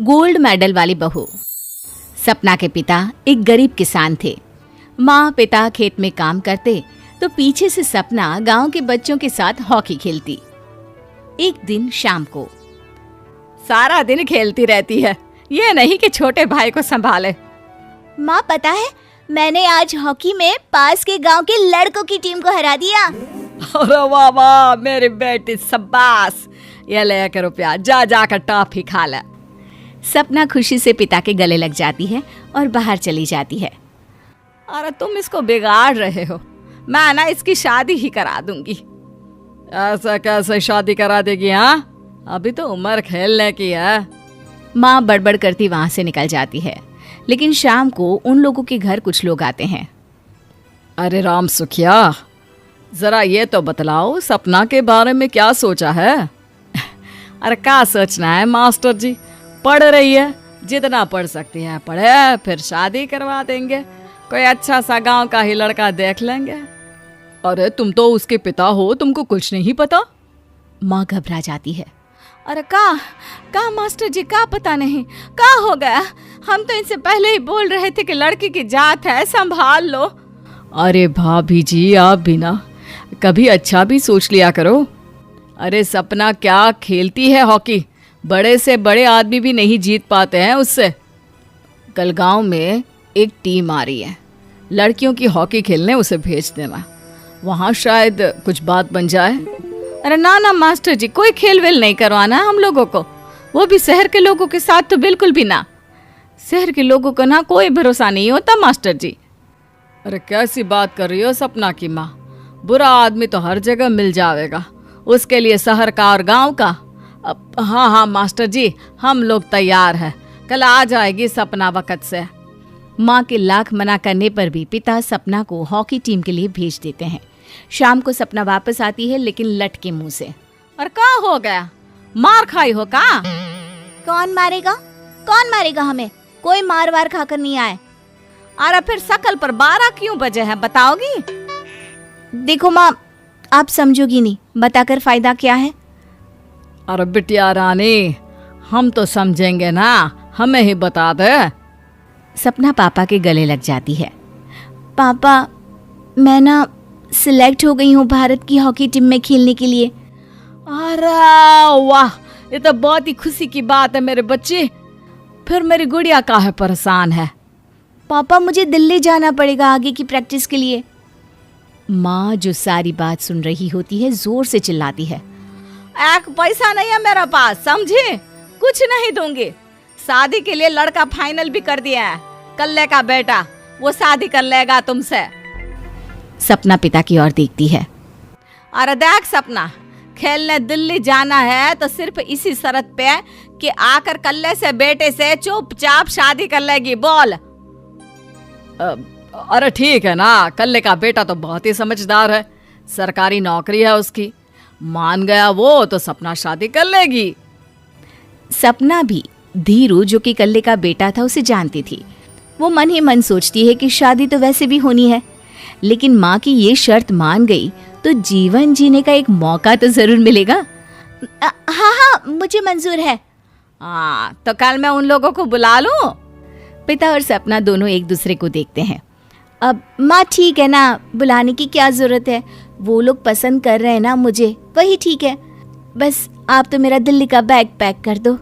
Gold medal वाली बहू। सपना के पिता एक गरीब किसान थे। माँ पिता खेत में काम करते तो पीछे से सपना गांव के बच्चों के साथ हॉकी खेलती। एक दिन शाम को, सारा दिन खेलती रहती है, ये नहीं कि छोटे भाई को संभाले। माँ पता है, मैंने आज हॉकी में पास के गांव के लड़कों की टीम को हरा दिया। अरे वाह वाह मेरी बेटी, शाबाश, ये ले कर रुपया, जा जाकर टॉफी खा ले। सपना खुशी से पिता के गले लग जाती है और बाहर चली जाती है। अरे तुम इसको बिगाड़ रहे हो, मैं ना इसकी शादी ही करा दूंगी। ऐसा कैसे शादी करा देगी? हाँ, अभी तो उम्र खेलने की है। माँ बड़बड़ करती वहां से निकल जाती है। लेकिन शाम को उन लोगों के घर कुछ लोग आते हैं। अरे राम सुखिया, जरा ये तो बतलाओ, सपना के बारे में क्या सोचा है? अरे क्या सोचना है मास्टर जी, पढ़ रही है, जितना पढ़ सकती है पढ़े, फिर शादी करवा देंगे, कोई अच्छा सा गांव का ही लड़का देख लेंगे। अरे तुम तो उसके पिता हो, तुमको कुछ नहीं पता? माँ घबरा जाती है। अरे का मास्टर जी, का पता नहीं, का हो गया? हम तो इनसे पहले ही बोल रहे थे कि लड़की की जात है, संभाल लो। अरे भाभी जी, आप भी ना कभी अच्छा भी सोच लिया करो। अरे सपना क्या खेलती है हॉकी, बड़े से बड़े आदमी भी नहीं जीत पाते हैं उससे। कल गांव में एक टीम आ रही है, लड़कियों की हॉकी खेलने उसे भेज देना, वहाँ शायद कुछ बात बन जाए। अरे ना ना मास्टर जी, कोई खेल वेल नहीं करवाना हम लोगों को, वो भी शहर के लोगों के साथ तो बिल्कुल भी ना। शहर के लोगों को ना कोई भरोसा नहीं होता मास्टर जी। अरे कैसी बात कर रही हो सपना की माँ, बुरा आदमी तो हर जगह मिल जाएगा, उसके लिए शहर का और गांव का। हाँ हाँ मास्टर जी, हम लोग तैयार हैं, कल आ जाएगी सपना वक्त से। माँ के लाख मना करने पर भी पिता सपना को हॉकी टीम के लिए भेज देते हैं। शाम को सपना वापस आती है, लेकिन लटके मुंह से। और क्या हो गया, मार खाई हो का? कौन मारेगा हमें? कोई मार वार खाकर नहीं आए। अरे फिर शकल पर 12 क्यों बजे हैं, बताओगी? देखो माँ, आप समझोगी नहीं, बताकर फायदा क्या है? अरे बिटिया रानी, हम तो समझेंगे ना, हमें ही बता दे। सपना पापा के गले लग जाती है। पापा, मैं ना सिलेक्ट हो गई हूँ भारत की हॉकी टीम में खेलने के लिए। अरे वाह, ये तो बहुत ही खुशी की बात है मेरे बच्चे। फिर मेरी गुड़िया काहे परेशान है? पापा, मुझे दिल्ली जाना पड़ेगा आगे की प्रैक्टिस के लिए। माँ जो सारी बात सुन रही होती है, जोर से चिल्लाती है। एक पैसा नहीं है मेरे पास, समझी? कुछ नहीं दूंगी। शादी के लिए लड़का फाइनल भी कर दिया है, कल्ले का बेटा, वो शादी कर लेगा तुमसे। सपना पिता की ओर देखती है। अरे देख सपना, खेलने दिल्ली जाना है तो सिर्फ इसी शर्त पे कि आकर कल्ले से बेटे से चुपचाप शादी कर लेगी, बोल। अरे ठीक है ना, कल्ले का बेटा तो बहुत ही समझदार है, सरकारी नौकरी है उसकी, मान गया वो तो सपना शादी कर लेगी। सपना भी धीरू, जो कि कल्ले का बेटा था, उसे जानती थी। वो मन ही मन सोचती है कि शादी तो वैसे भी होनी है, लेकिन माँ की ये शर्त मान गई तो जीवन जीने का एक मौका तो जरूर मिलेगा। हाँ, मुझे मंजूर है। हाँ, तो कल मैं उन लोगों को बुला लूं? पिता और सपना दोनों एक दूसरे को देखते हैं। अब माँ ठीक है ना, बुलाने की क्या जरूरत है, वो लोग पसंद कर रहे हैं ना मुझे, वही ठीक है। बस आप तो मेरा दिल्ली का बैग पैक कर दो।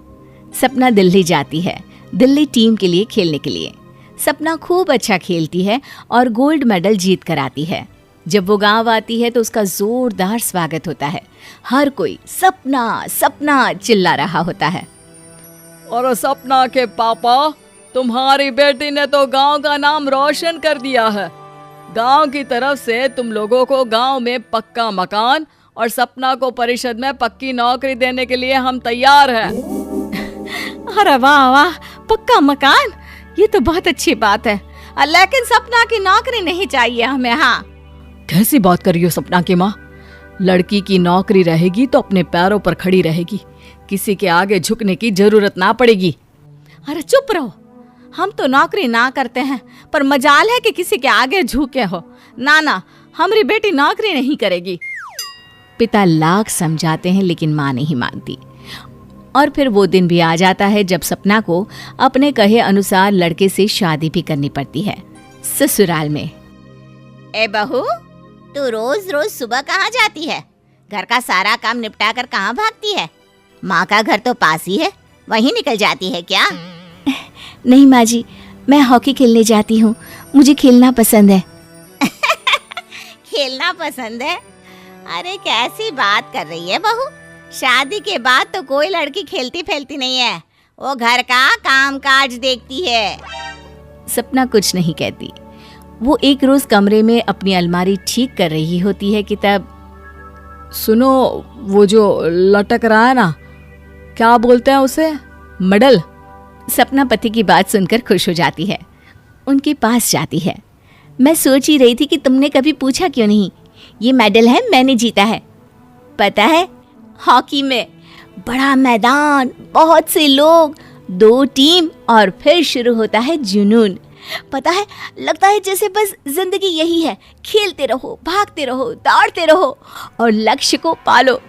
सपना दिल्ली जाती है, दिल्ली टीम के लिए खेलने के लिए। सपना खूब अच्छा खेलती है और गोल्ड मेडल जीत कर आती है। जब वो गांव आती है तो उसका जोरदार स्वागत होता है। हर कोई सपना सपना चिल्ला रहा होता है। और सपना के पापा, तुम्हारी बेटी ने तो गांव का नाम रोशन कर दिया है। गांव की तरफ से तुम लोगों को गांव में पक्का मकान और सपना को परिषद में पक्की नौकरी देने के लिए हम तैयार हैं। अरे वाह वाह, पक्का मकान, ये तो बहुत अच्छी बात है, लेकिन सपना की नौकरी नहीं चाहिए हमें। हाँ, कैसी बात कर रही हो सपना की माँ? लड़की की नौकरी रहेगी तो अपने पैरों पर खड़ी रहेगी, किसी के आगे झुकने की जरूरत ना पड़ेगी। अरे चुप रहो, हम तो नौकरी ना करते हैं, पर मजाल है कि किसी के आगे झुके हो। ना ना, हमारी बेटी नौकरी नहीं करेगी। पिता लाख समझाते हैं लेकिन माँ नहीं मानती। और फिर वो दिन भी आ जाता है जब सपना को अपने कहे अनुसार लड़के से शादी भी करनी पड़ती है। ससुराल में। ए बहू, तू रोज रोज सुबह कहाँ जाती है? घर का सारा काम निपटा कर कहाँ भागती है? माँ का घर तो पास ही है, वहीं निकल जाती है क्या? नहीं माँ जी, मैं हॉकी खेलने जाती हूँ, मुझे खेलना पसंद है। खेलना पसंद है? अरे कैसी बात कर रही है बहू, शादी के बाद तो कोई लड़की खेलती फैलती नहीं है, वो घर का काम काज देखती है। सपना कुछ नहीं कहती। वो एक रोज कमरे में अपनी अलमारी ठीक कर रही होती है कि तब सुनो, वो जो लटक रहा है ना, क्या बोलते हैं उसे? मेडल। सपना पति की बात सुनकर खुश हो जाती है, उनके पास जाती है। मैं सोच ही रही थी कि तुमने कभी पूछा क्यों नहीं। ये मेडल है, मैंने जीता है, पता है, हॉकी में। बड़ा मैदान, बहुत से लोग, 2 टीम और फिर शुरू होता है जुनून। पता है, लगता है जैसे बस जिंदगी यही है, खेलते रहो, भागते रहो, दौड़ते रहो और लक्ष्य को पालो।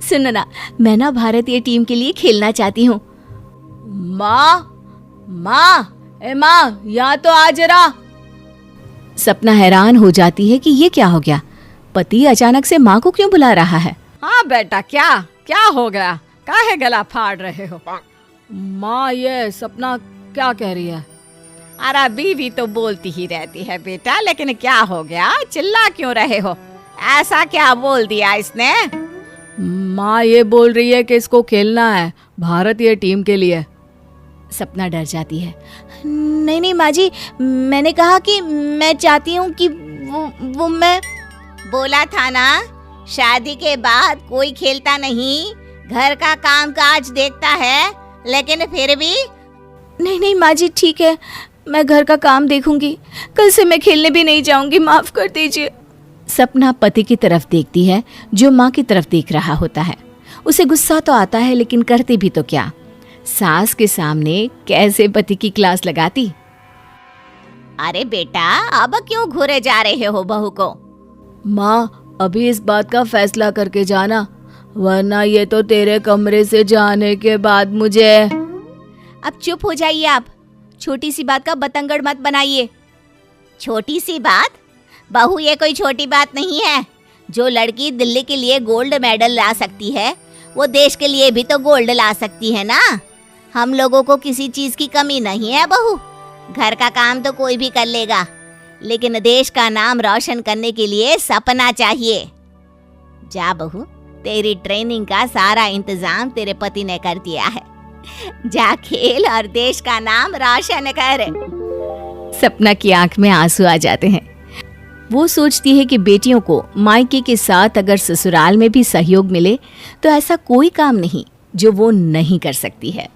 सुनो ना, मैं ना भारतीय टीम के लिए खेलना चाहती हूँ। माँ, यहाँ तो आ जरा। सपना हैरान हो जाती है कि ये क्या हो गया, पति अचानक से माँ को क्यों बुला रहा है। हाँ बेटा, क्या हो गया? काहे गला फाड़ रहे हो? माँ, ये सपना क्या कह रही है? अरे बीवी तो बोलती ही रहती है बेटा, लेकिन क्या हो गया, चिल्ला क्यों रहे हो? ऐसा क्या बोल दिया इसने? माँ ये बोल रही है कि इसको खेलना है भारतीय टीम के लिए। सपना डर जाती है। नहीं माँ जी, मैंने कहा कि मैं चाहती हूँ कि वो मैं बोला था ना, शादी के बाद कोई खेलता नहीं, घर का काम काज देखता है, लेकिन फिर भी। नहीं माँ जी, ठीक है, मैं घर का काम देखूंगी, कल से मैं खेलने भी नहीं जाऊंगी, माफ कर दीजिए। सपना पति की तरफ देखती है जो माँ की तरफ देख रहा होता है। उसे गुस्सा तो आता है, लेकिन करती भी तो क्या, सास के सामने कैसे पति की क्लास लगाती। अरे बेटा, अब क्यों घूरे जा रहे हो बहू को? माँ, अभी इस बात का फैसला करके जाना, वरना ये तो तेरे कमरे से जाने के बाद मुझे। अब चुप हो जाइए आप, छोटी सी बात का बतंगड़ मत बनाइए। छोटी सी बात? बहू, ये कोई छोटी बात नहीं है। जो लड़की दिल्ली के लिए गोल्ड मेडल ला सकती है, वो देश के लिए भी तो गोल्ड ला सकती है ना। हम लोगों को किसी चीज की कमी नहीं है बहू, घर का काम तो कोई भी कर लेगा, लेकिन देश का नाम रोशन करने के लिए सपना चाहिए। जा बहू, तेरी ट्रेनिंग का सारा इंतजाम तेरे पति ने कर दिया है, जा खेल और देश का नाम रोशन कर। सपना की आंख में आंसू आ जाते हैं। वो सोचती है कि बेटियों को मायके के साथ अगर ससुराल में भी सहयोग मिले तो ऐसा कोई काम नहीं जो वो नहीं कर सकती है।